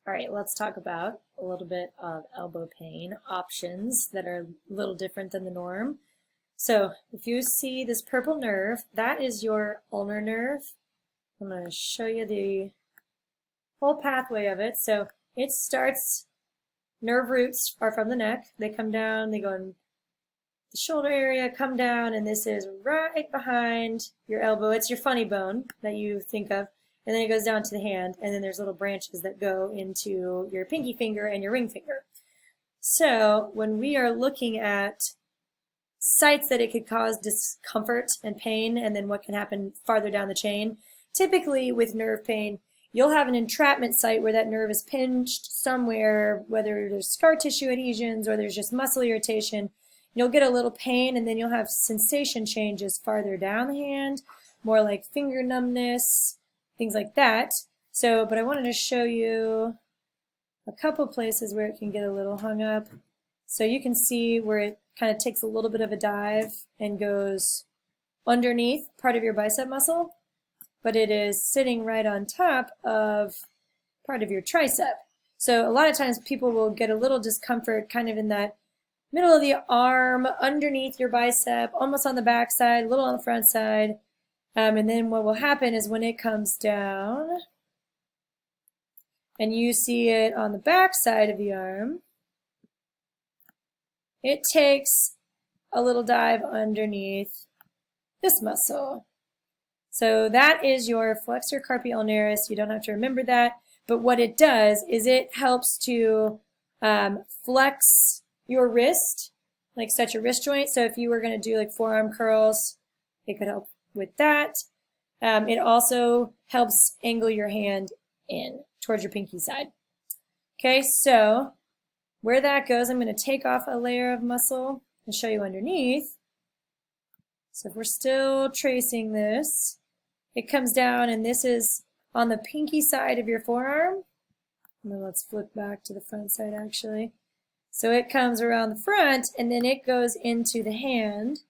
All right, let's talk about a little bit of elbow pain options that are a little different than the norm. So if you see this purple nerve, that is your ulnar nerve. I'm going to show you the whole pathway of it. So it starts, nerve roots are from the neck. They come down, they go in the shoulder area, come down, and this is right behind your elbow. It's your funny bone that you think of. And then it goes down to the hand, and then there's little branches that go into your pinky finger and your ring finger. So when we are looking at sites that it could cause discomfort and pain, and then what can happen farther down the chain, typically with nerve pain, you'll have an entrapment site where that nerve is pinched somewhere, whether there's scar tissue adhesions or there's just muscle irritation. You'll get a little pain, and then you'll have sensation changes farther down the hand, more like finger numbness, things like that. So, but I wanted to show you a couple places where it can get a little hung up. So you can see where it kind of takes a little bit of a dive and goes underneath part of your bicep muscle, but it is sitting right on top of part of your tricep. So a lot of times people will get a little discomfort kind of in that middle of the arm, underneath your bicep, almost on the back side, a little on the front side. And then what will happen is when it comes down and you see it on the back side of the arm, it takes a little dive underneath this muscle. So that is your flexor carpi ulnaris. You don't have to remember that, but what it does is it helps to flex your wrist, like set your wrist joint. So if you were going to do like forearm curls, it could help with that. It also helps angle your hand in towards your pinky side. Okay, so where that goes, I'm going to take off a layer of muscle and show you underneath. So if we're still tracing this, it comes down, and this is on the pinky side of your forearm. And then let's flip back to the front side actually. So it comes around the front, and then it goes into the hand,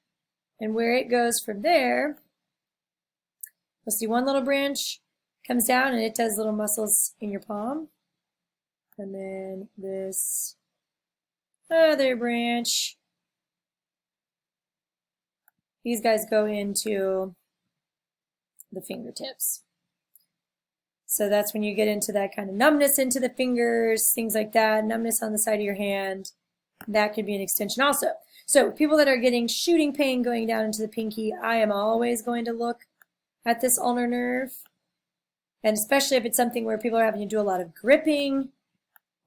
and where it goes from there, you'll see one little branch comes down, and it does little muscles in your palm. And then this other branch, these guys go into the fingertips. So that's when you get into that kind of numbness into the fingers, things like that, numbness on the side of your hand. That could be an extension also. So people that are getting shooting pain going down into the pinky, I am always going to look at this ulnar nerve. And especially if it's something where people are having to do a lot of gripping.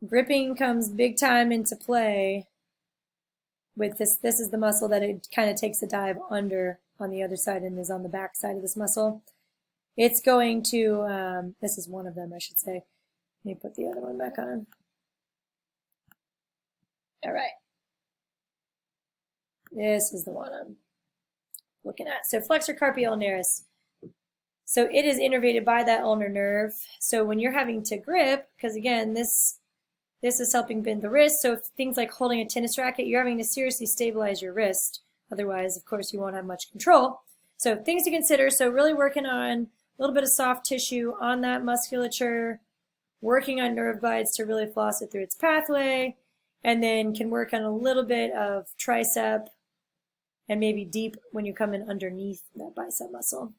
Gripping comes big time into play with this. This is the muscle that it kind of takes a dive under on the other side and is on the back side of this muscle. It's going to, this is one of them, I should say. Let me put the other one back on. All right. This is the one I'm looking at. So flexor carpi ulnaris. So it is innervated by that ulnar nerve. So when you're having to grip, because again, this is helping bend the wrist. So if things like holding a tennis racket, you're having to seriously stabilize your wrist. Otherwise, of course, you won't have much control. So things to consider. So really working on a little bit of soft tissue on that musculature, working on nerve glides to really floss it through its pathway, and then can work on a little bit of tricep and maybe deep when you come in underneath that bicep muscle.